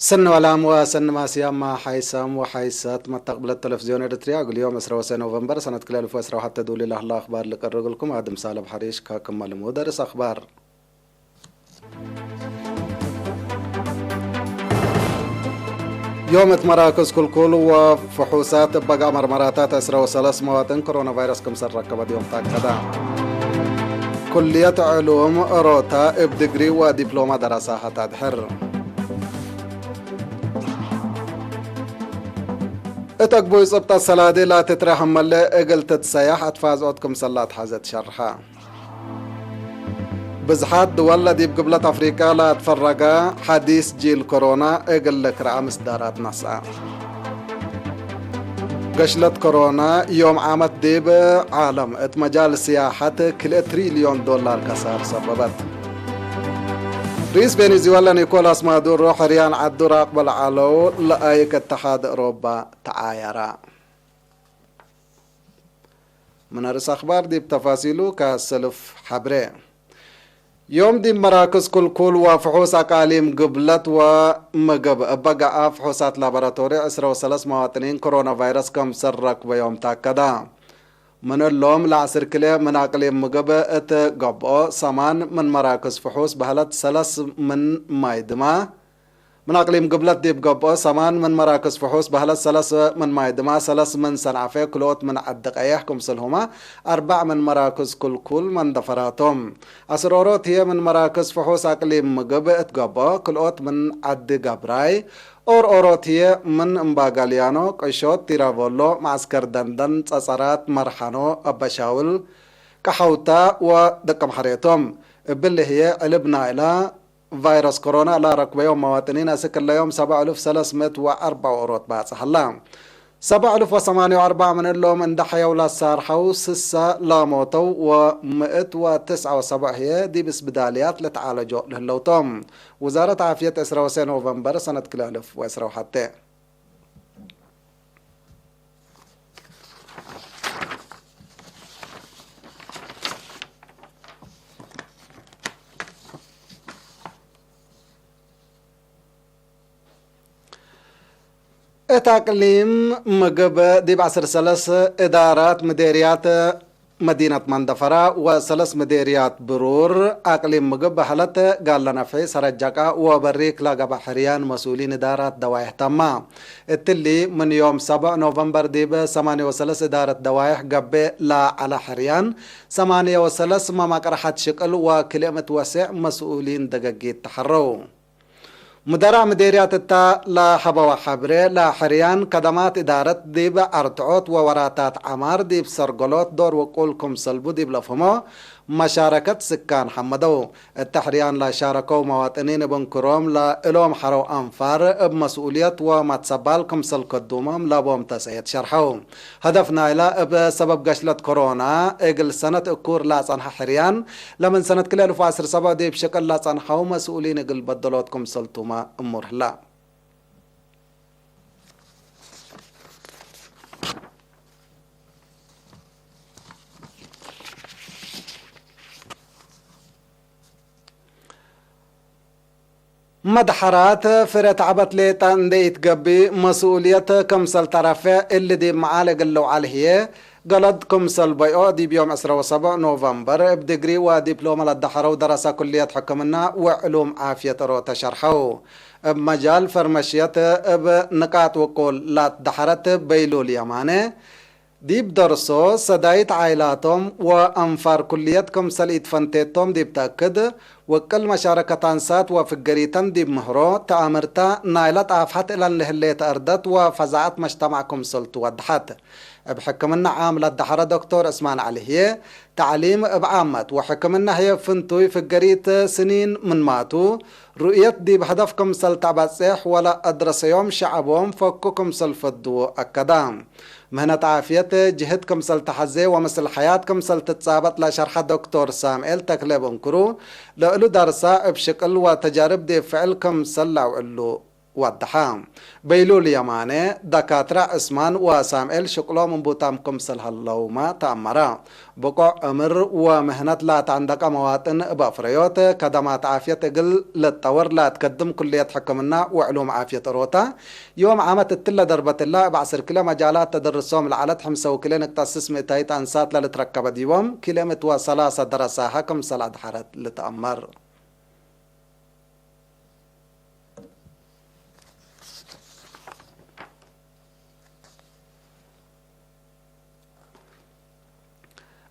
سن ولام وسن ما سيام ما حيسام وحيسات ما تقبل التلفزيون الاريتريا اليوم 10 نوفمبر سنة كلال فوسرا وحتى دولي الله اخبار اللي قرر لكم ادم سالم حريش كاكم المدرس اخبار. يوم مراكز كل وفحوصات بقى مرمراتات 13 مواطن كورونا فيروس كم سر ركبت يوم تاكدا كلية علوم روتا ابدجري ودبلومة دراسة تدحر اتقبو يصبت السلادي لا تترحم اللي قلت تسيح اتفاز اوتكم سلات حازت شرحا بزحات دولة ديب قبلة افريقيا لا تفرقا حديث جيل كورونا اقل لك رامس دارات نسا قشلة كورونا يوم عامت ديب عالم ات مجال سياحة كل $1 تريليون كسار سببت رئيس فنزويلا نيكولاس مادورو حريان عدو راقب العالو لآيك اتحاد أوروبا تعايرا من رأس أخبار دي بتفاصيله كسلف حبري يوم دي مراكز كل وفحوص أقاليم قبلت ومقب بقى فحوصات لابراتوري 13 مواطنين كورونا فيروس كم سرق بيوم تاكدا من اللوم لعصر كليه من أقليم مقبة اتقبو سمان من مراكز فحوص بهلت 3 من مايدما من أقليم قبلت ديب قبو سمان من مراكز فحوص بهلت 3 من مايدما 3 من سنعفي كلوت من عدق أيحكم سلهما 4 من مراكز كل من دفراتهم أسرورات هي من مراكز فحوص أقليم مقبة اتقبو كلوت من عد قبراي أوروتية من امباغاليانو قشوت تيرافولو معسكر دندن تصارات مرحانو أبشاول كحوتا ودقم حريتهم باللي هي قلبنا إلى فيروس كورونا لا ركبة يوم مواطنين أسكر ليوم 7304 أوروت بعد الله 7084 من اللوم اندحيا ولا صار حوس سسا لا موتوا و179 هي دي بس بداليات لتعالجوا لهلوتهم وزارة عافية 10 نوفمبر سنة كلالف وإسرو حتى تقليم مقب دي بعصر 3 إدارات مديريات مدينة مندفرة و3 مديريات برور أقليم مقب حالت قال لنا في سرجاكا وبريك لاقا بحريان مسؤولين إدارات دوايح تما التلي من يوم 7 نوفمبر ديب 8 إدارة دوايح قبي لا على حريان 8 ما مقرحة شكل وكلمة وسع مسؤولين دقاقيت تحرو مدراء مديريات التا لا حبا وحبري لا حريان قدمات إدارة ديب أرتعوت ووراتات عمار ديب سرقلوت دور وقولكم سلبو ديب لفهمو مشاركة سكان حمدو التحريان لا شاركوا مواطنين بنكروم لا إلوم حرو أنفار بمسؤولية ومتسبالكم سلك الدومم لا بوم تسعيد شرحو هدفنا إلى بسبب قشلة كورونا إقل سنة أكور لا صنح حريان لمن سنة كل 2017 دي بشكل لا صنحو مسؤولين إقل بدلوتكم سلطوما أمور لا مدحرات فرت عبت لي تندي تقبي مسؤولية كمسل طرفة اللي دي معالق اللو عليه قلد كمسل بيو دي بيوم 17 نوفمبر بدقري ودبلومة للدحرة ودراسة كلية حكمنا وعلوم عافية رو تشرحو بمجال فرمشية بنقاط وقول لا دحرت بيلو اليماني ديب درسو سدايت عائلاتهم وأنفار كليتكم سليت فانتيتهم ديب تأكد وكل مشاركة انسات وفقريتم ديب مهرو تأمرتا نايلت عافحت إلى اللي تأردت وفزعت مجتمعكم سلط ودحت بحكمنا عاملة دحرة دكتور اسمان عليه تعليم بعامت وحكمنا هي فنتوي فقريت سنين من ماتو رؤية دي بهدفكم سلطع بسيح ولا أدرس يوم شعبهم فككم سلفدو أكدام مهنة عافية جهدكم سلتحزي ومثل حياتكم سلتتصابت لشرح دكتور سامئل تكليب انكرو لألو درساء بشكل وتجارب دي فعلكم سلع وعلو وضحام بيلول يماني دكاترة عثمان وسامئيل شكلو من بوتامكم سلها اللوما تأمرا بقع أمر ومهنة لا تعندك مواطن بأفريوت كدمات عافية قل للطور لا تقدم كلية حكمنا وعلوم عافية روتا يوم عامت التلة دربة الله بعصر كلا مجالات تدرسهم العالت حمسة وكلينك تأسس مئتايت أنسات للتركب ديوم كلمة وثلاثة درساها كم سلاد حرت لتأمر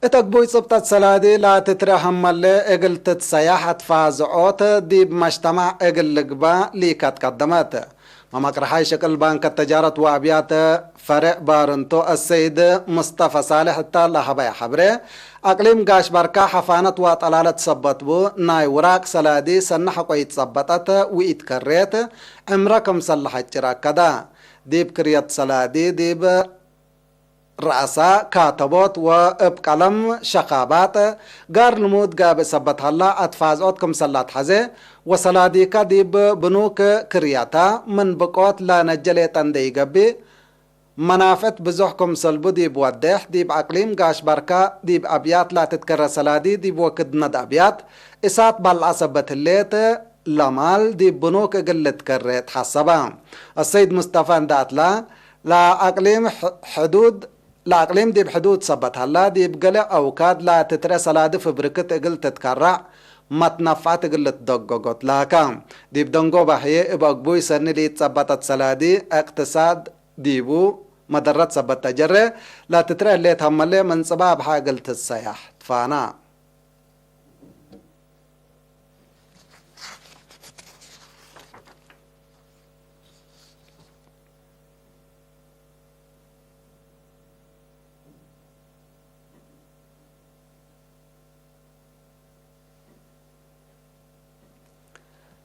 اتقبوي صبتت سلادي لا تترهم اللي اقل تتسياحة فازعوت دي بمجتمع اقل لقبا ليكات قدمت مقرحي شكل بانك التجارة وابيات فرع بارنتو السيد مصطفى صالح التالة حبايا حبري اقليم قاش بركا حفانت وطلالة صبتبو ناي وراك سلادي سنح قويت صبتت ويتكريت عمركم صلحت جراك كدا ديب كريت سلادي ديب رأسا كاتبوت وابقلم شقابات قار نمود قاب سبت هلا اتفازوتكم سلات حزي وسلاديكا ديب بنوك كرياتا من بقوت لا نجلي تندي قبي منافت بزوحكم سلبو ديب وديح ديب عقليم قاش بركا ديب أبيات لا تتكرر سلادي ديب وكد ند أبيات إسات بالعصبت الليت لمال ديب بنوك قلت كريت حسبا السيد مصطفى اندات لا عقليم حدود لا أقليم دي بحدود صبت هلا دي بقلع أوكاد لا تترى سلادة في بركة اقل تتكرع ما تنفعت اقل تدققت لكن دي بدنقو بحيه ابقبوي سنة دي تصبتت سلادي اقتصاد ديبو مدرات صبت تجري لا تترى اللي تهملي من صباب حاقل تسيح فانا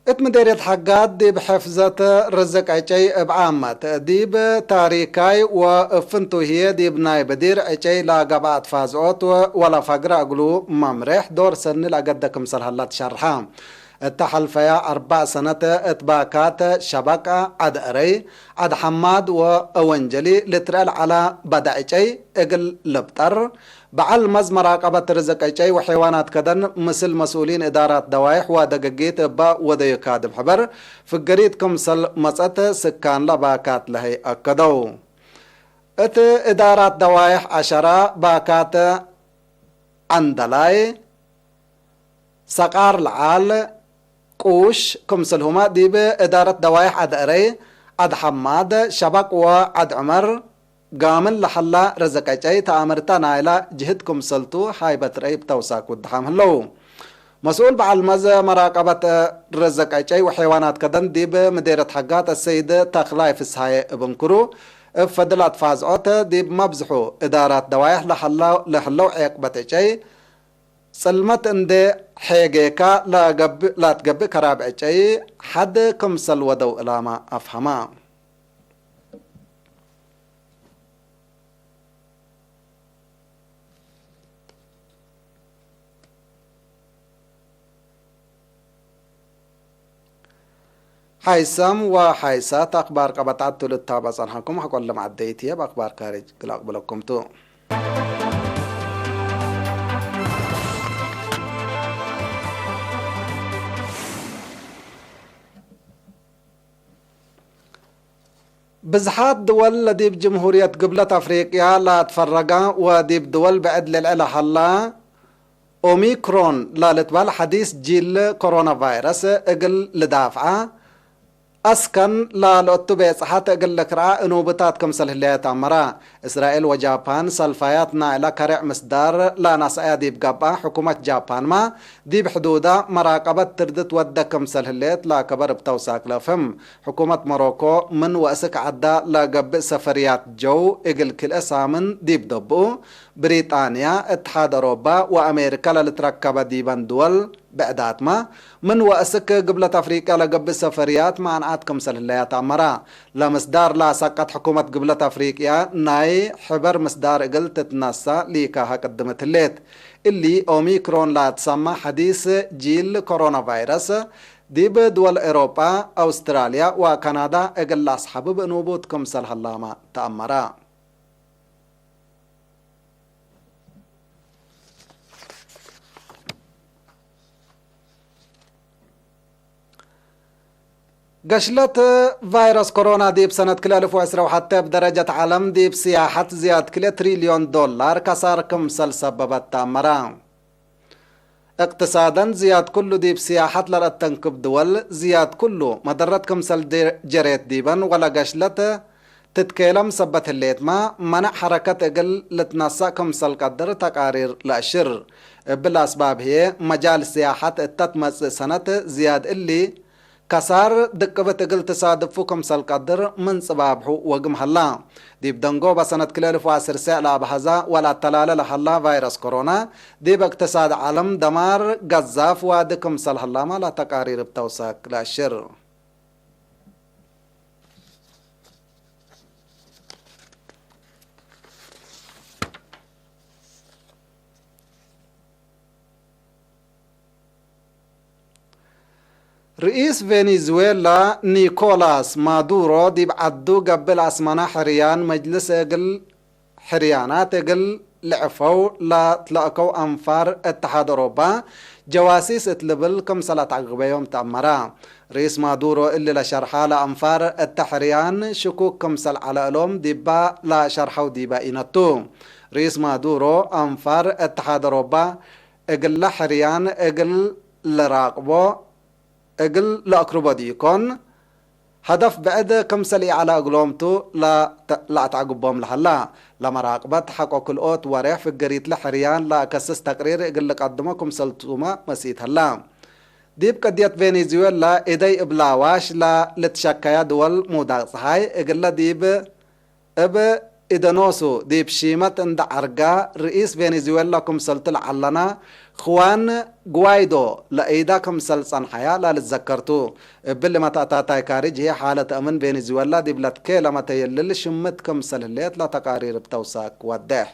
اتمديريت حقات دي بحفظة رزق عجي بعامات دي بتاريكاي وفنتو هي دي بناي بدير عجي لا قبعات فازعوت ولا فقر اقلو ممرح دور سن لقدكم سلهلات شرحام التحل فيا 4 سنة اتباكات شبكة عد اري عد حماد وأونجلي لترال على بدعجي اقل لبطر بعل مز مراقبة رزقي وحيوانات كدن مثل مسؤولين إدارات دوايح ودققيت با وديكاد بحبر في قريد كمسل مسأت سكان لباكات لهي أكدو ات إدارات دوايح 10 باكات عندلاي سقار العال قوش كمسل هما دي بإدارة دوايح عد أري عد حماد شبك وعد عمر قامن لحلا رزقاي تامرتا نايلا جهدكم سلطو حايبة ريب توساك ودحام هلو مسؤول بعلمز مراقبة رزقاي وحيوانات كدن ديب مديرة حقات السيد تخلاي في السهاي ابن كرو فضلات فازعوت ديب مبزحو إدارات دوايح لحلو عيقبتاي سلمت اندي حيقيكا لا تقب كرابعي حد كمسل ودو إلاما أفهما حيسم وحيسات أخبار قبطات للتابع صنحكم حقول لما عديتي بأخبار كارج قلق بلكم تو بزحات دول دي بجمهورية قبلة أفريقيا لا تفرقا ودي بدول بعد للعلا حلا أوميكرون لا لتبال حديث جيل كورونا فيروس اقل لدافعه أسكن لا لأتبع صحات أقل لكرا إنو بتاتكم سلهليات عمرا إسرائيل وجابان سلفاياتنا إلى كرع مصدار لا نسأي دي بقبا حكومة جابان ما دي بحدودة مراقبة تردت ودكم سلهليات لا كبر بتوساك لفهم حكومة موروكو من وأسك عدا لا قب سفريات جو إقل كل أسامن دي بدبو بريطانيا اتحاد أوروبا وأمريكا لتركب ديبان دول بعدات ما من وأسك قبلة أفريقيا لقب السفريات مع أنعاتكم سلهليات عمرا لمصدار لا سقط حكومة قبلة أفريقيا ناي حبر مصدار قل تتنسى ليكاها قدمت الليت اللي أوميكرون لا تسمى حديث جيل كورونا فيروس ديب دول أوروبا أستراليا وكندا إقل أصحاب بنوبوت كمسل هلاما تأمرا قشلت فيروس كورونا ديب سنة كلا 2021 بدرجة عالم ديب سياحة زياد كلا تريليون دولار كسار كمسل سببت تأمرا اقتصادا زياد كله ديب سياحة للتنكب دول زياد كله مدرت كمسل جريت ديبا ولا قشلت تتكلم سبت الليت ما منع حركة اقل لتنسى كمسل قدر تقارير لأشر بالأسباب هي مجال سياحة التتمس سنة زياد اللي كسار دقبة اقل تصادفو كمسل قدر من سبابحو وقم هلا ديب دنگو بسنة كلا 2010 لا بحزا ولا تلالة لحلا فيروس كورونا ديب اقتصاد عالم دمار قذاف وادكم سل هلا ما لا تقارير بتوساك لا شر رئيس فنزويلا نيكولاس مادورو ديب عدو قبل اسمنا حريان مجلس اقل حريانات اقل لعفو لا تلاقوا انفار اتحاد اوروبا جواسيس اتلبل كم صلاة عقبة يوم تأمرا رئيس مادورو اللي لشرحا لأنفار التحريان شكوك كم صل على الوم ديبا لا شرحو ديبا إنتو رئيس مادورو انفار اتحاد اوروبا اقل لحريان اقل لراقبو اقل لأقربو ديكون هدف بعد كم سلي على قلومتو لا تعقبهم لحلا لمراقبة حقوق الأوت وريح في القريت لحريان لا كسس تقرير يقول لك قدمكم سلطوما مسيت هلا ديب قديت فنزويلا إيدي إبلاواش لا لتشكايا دول موداغ صحاي يقول ديب إب إدنوسو ديب شيمة اند عرقا رئيس فنزويلا كم سلط العلنا خوان غوايدو لأيدا كم سلطان حياة لا لتذكرتو باللي ما تأتاتاي كارج هي حالة أمن فنزويلا ديب لتكي لما تيلل شمت كم سلليت لا تقارير بتوساك وداح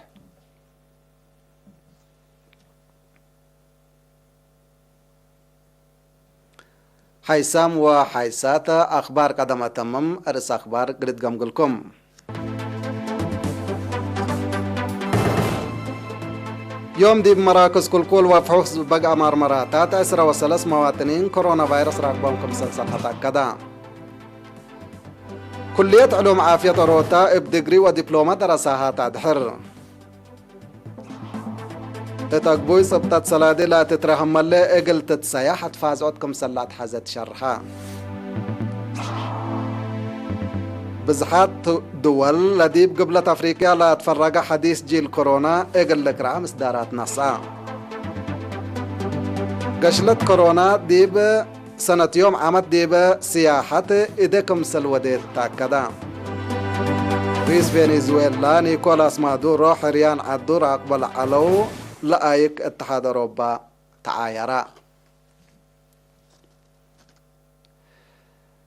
حيسام وحيسات أخبار قدم تمم أرس أخبار قرد قمقلكم يوم دي بمراكز كل وفحوص بقى مرمراتات 10 مواطنين كورونا فيروس راكبهم سلسل حتى كذا كلية علوم عافية روتا بدقري ودبلومة دراسات أدحر تتقبوي سبتات سلادي لا تترهم اللي اقل تتسيح تفازعتكم سلات حزت شرحا بزحات دول لديب قبلة أفريقيا لا تفرق حديث جيل كورونا اقل لك رامس دارات نصا قشلت كورونا ديب سنة يوم عمد ديب سياحة إيديكم سلوديت تاكدا رئيس فنزويلا نيكولاس مادورو حريان عدور أقبل علو لآيك اتحاد أوروبا تعايرا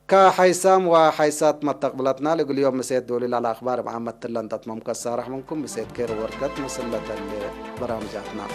كحيسام وحيسات متقبلتنا لقل يوم مسيد دولي للأخبار محمد تلان تتمم كسارح منكم مسيد كير وركت مسلة برامجاتنا